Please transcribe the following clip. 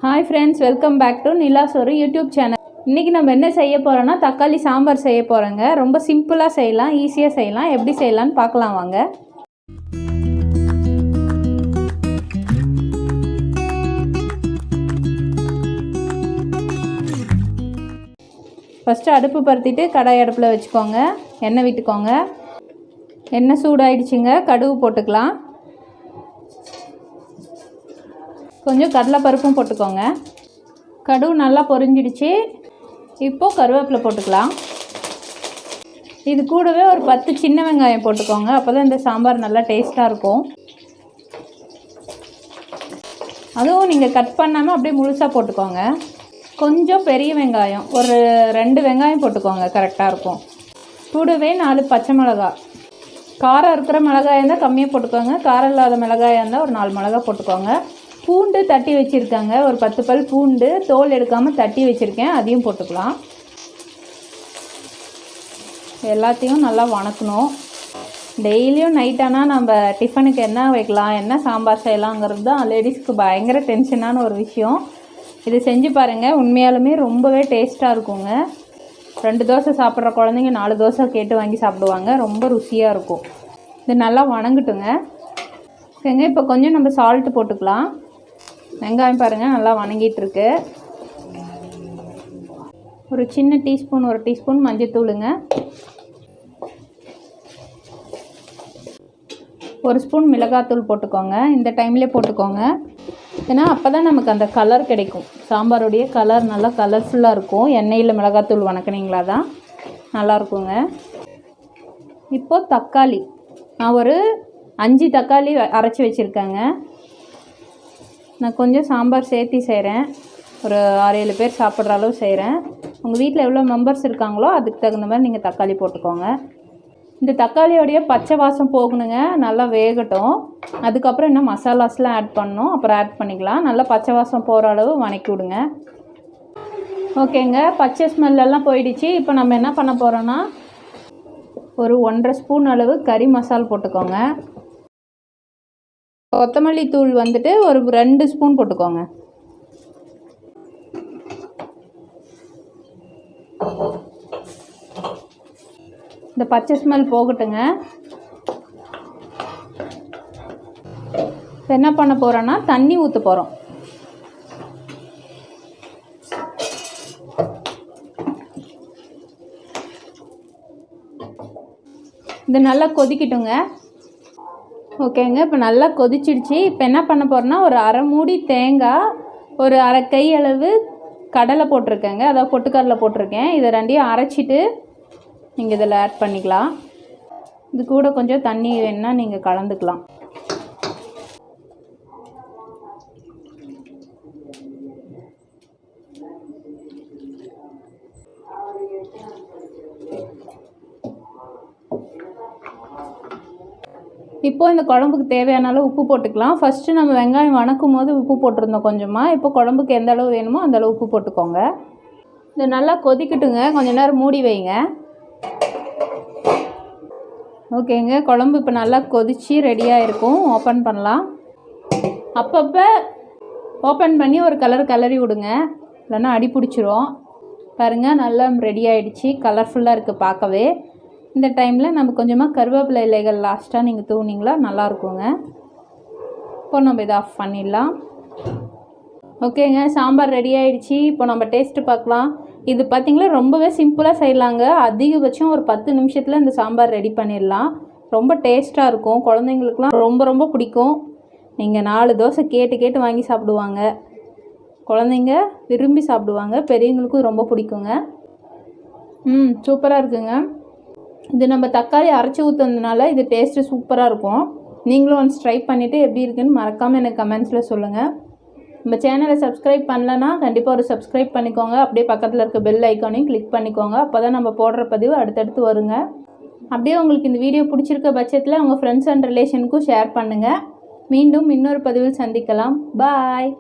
Hi friends, welcome back to Nila's ஒரு YouTube channel. இன்றைக்கி நம்ம என்ன செய்ய போகிறோன்னா தக்காளி சாம்பார் செய்ய போகிறோங்க. ரொம்ப சிம்பிளாக செய்யலாம், ஈஸியாக செய்யலாம். எப்படி செய்யலான்னு பார்க்கலாம் வாங்க. ஃபஸ்ட்டு அடுப்பு பருத்திட்டு கடாய் அடுப்பில் வச்சுக்கோங்க. எண்ணெய் விட்டுக்கோங்க. எண்ணெய் சூடாயிடுச்சுங்க. கடுகு போட்டுக்கலாம். கொஞ்சம் கடலைப்பருப்பும் போட்டுக்கோங்க. கடுகு நல்லா பொரிஞ்சிடுச்சு. இப்போது கருவேப்பிலை போட்டுக்கலாம். இது கூடவே ஒரு 10 சின்ன வெங்காயம் போட்டுக்கோங்க. அப்போ தான் இந்த சாம்பார் நல்லா டேஸ்ட்டாக இருக்கும். அதுவும் நீங்கள் கட் பண்ணாமல் அப்படியே முழுசாக போட்டுக்கோங்க. கொஞ்சம் பெரிய வெங்காயம் ஒரு 2 வெங்காயம் போட்டுக்கோங்க, கரெக்டாக இருக்கும். கூடவே 4 பச்சை மிளகாய். காரம் இருக்கிற மிளகாய் இருந்தால் கம்மியாக போட்டுக்கோங்க. காரம் இல்லாத மிளகாயாக இருந்தால் ஒரு 4 மிளகாய் போட்டுக்கோங்க. பூண்டு தட்டி வச்சுருக்காங்க, ஒரு 10 பல் பூண்டு தோல் எடுக்காமல் தட்டி வச்சுருக்கேன், அதையும் போட்டுக்கலாம். எல்லாத்தையும் நல்லா வணக்கணும். டெய்லியும் நைட்டானால் நம்ம டிஃபனுக்கு என்ன வைக்கலாம், என்ன சாம்பார் செய்யலாங்கிறது தான் லேடிஸ்க்கு பயங்கர டென்ஷனான ஒரு விஷயம். இது செஞ்சு பாருங்கள், உண்மையாலுமே ரொம்பவே டேஸ்ட்டாக இருக்குங்க. 2 தோசை சாப்பிட்ற குழந்தைங்க 4 தோசை கேட்டு வாங்கி சாப்பிடுவாங்க. ரொம்ப ருசியாக இருக்கும். இது நல்லா வணங்கட்டுங்க. ஓகேங்க, இப்போ கொஞ்சம் நம்ம சால்ட்டு போட்டுக்கலாம். வெங்காயம் பாருங்கள் நல்லா வணங்கிட்டுருக்கு. ஒரு சின்ன டீஸ்பூன், 1 டீஸ்பூன் மஞ்சத்தூளுங்க. 1 ஸ்பூன் மிளகாத்தூள் போட்டுக்கோங்க. இந்த டைம்லேயே போட்டுக்கோங்க, ஏன்னா அப்போ தான் நமக்கு அந்த கலர் கிடைக்கும். சாம்பாருடைய கலர் நல்லா கலர்ஃபுல்லாக இருக்கும். எண்ணெயில் மிளகாத்தூள் வணக்கினீங்களா தான் நல்லாயிருக்குங்க. இப்போது தக்காளி, நான் ஒரு 5 தக்காளி அரைச்சி வச்சுருக்கேங்க. நான் கொஞ்சம் சாம்பார் சேர்த்தி செய்கிறேன். ஒரு 6-7 பேர் சாப்பிட்ற அளவு செய்கிறேன். உங்கள் வீட்டில் எவ்வளோ மெம்பர்ஸ் இருக்காங்களோ அதுக்கு தகுந்த மாதிரி நீங்கள் தக்காளி போட்டுக்கோங்க. இந்த தக்காளியோடைய பச்சை வாசம் போகணுங்க, நல்லா வேகட்டும். அதுக்கப்புறம் இன்னும் மசாலாஸ்லாம் ஆட் பண்ணணும், அப்புறம் ஆட் பண்ணிக்கலாம். நல்லா பச்சை வாசம் போகிற அளவு வணக்கி விடுங்க. ஓகேங்க, பச்சை ஸ்மெல்லாம் போயிடுச்சு. இப்போ நம்ம என்ன பண்ண போகிறோன்னா ஒரு 1.5 ஸ்பூன் அளவு கறி மசால் போட்டுக்கோங்க. கொத்தமல்லி தூள் வந்துட்டு ஒரு 2 ஸ்பூன் போட்டுக்கோங்க. இந்த பச்சை ஸ்மெல் போகட்டுங்க. என்ன பண்ண போகிறோன்னா தண்ணி ஊற்ற போகிறோம். இது நல்லா கொதிக்கட்டுங்க. ஓகேங்க, இப்போ நல்லா கொதிச்சிடுச்சு. இப்போ என்ன பண்ண போகிறோன்னா ஒரு 1/2 மூடி தேங்காய், ஒரு 1/2 கை அளவு கடலை போட்டிருக்கேங்க, அதாவது பொட்டுக்கடலை போட்டிருக்கேன். இதை 2ஐயும் அரைச்சிட்டு நீங்கள் இதில் ஆட் பண்ணிக்கலாம். இது கூட கொஞ்சம் தண்ணி வேணுன்னா நீங்கள் கலந்துக்கலாம். இப்போது இந்த குழம்புக்கு தேவையான அளவு உப்பு போட்டுக்கலாம். ஃபஸ்ட்டு நம்ம வெங்காயம் வணக்கும் போது உப்பு போட்டிருந்தோம் கொஞ்சமாக. இப்போ குழம்புக்கு எந்த அளவு வேணுமோ அந்த அளவு உப்பு போட்டுக்கோங்க. இது நல்லா கொதிக்கட்டுங்க, கொஞ்சம் நேரம் மூடி வைங்க. ஓகேங்க, குழம்பு இப்போ நல்லா கொதித்து ரெடியாக இருக்கும். ஓப்பன் பண்ணலாம். அப்பப்போ ஓப்பன் பண்ணி ஒரு கலரி விடுங்க, இல்லைன்னா அடி பிடிச்சிரும். பாருங்கள், நல்லா ரெடி ஆகிடுச்சு. கலர்ஃபுல்லாக இருக்குது பார்க்கவே. இந்த டைமில் நம்ம கொஞ்சமாக கருவேப்பிலை இலைகள் லாஸ்ட்டாக நீங்கள் தூவுனீங்களா நல்லாயிருக்குங்க. இப்போ நம்ம இதை ஆஃப் பண்ணிடலாம். ஓகேங்க, சாம்பார் ரெடி ஆகிடுச்சு. இப்போ நம்ம டேஸ்ட்டு பார்க்கலாம். இது பார்த்திங்களா ரொம்பவே சிம்பிளாக செய்யலாங்க. அதிகபட்சம் ஒரு 10 நிமிஷத்தில் இந்த சாம்பார் ரெடி பண்ணிடலாம். ரொம்ப டேஸ்ட்டாக இருக்கும். குழந்தைங்களுக்குலாம் ரொம்ப ரொம்ப பிடிக்கும். நீங்கள் 4 தோசை கேட்டு வாங்கி சாப்பிடுவாங்க. குழந்தைங்க விரும்பி சாப்பிடுவாங்க. பெரியவங்களுக்கும் ரொம்ப பிடிக்குங்க. சூப்பராக இருக்குங்க. இது நம்ம தக்காளி அரைச்சி ஊற்றுனதுனால இது டேஸ்ட்டு சூப்பராக இருக்கும். நீங்களும் ஒன்ஸ் ட்ரை பண்ணிவிட்டு எப்படி இருக்குன்னு மறக்காமல் எனக்கு கமெண்ட்ஸில் சொல்லுங்கள். நம்ம சேனலை சப்ஸ்கிரைப் பண்ணலன்னா கண்டிப்பாக ஒரு சப்ஸ்கிரைப் பண்ணிக்கோங்க. அப்படியே பக்கத்தில் இருக்க பெல் ஐக்கானையும் கிளிக் பண்ணிக்கோங்க. அப்போ தான் நம்ம போடுற பதிவு அடுத்தடுத்து வருங்க. அப்படியே உங்களுக்கு இந்த வீடியோ பிடிச்சிருக்க பட்சத்தில் உங்கள் ஃப்ரெண்ட்ஸ் அண்ட் ரிலேஷனுக்கும் ஷேர் பண்ணுங்கள். மீண்டும் இன்னொரு பதிவில் சந்திக்கலாம். பாய்.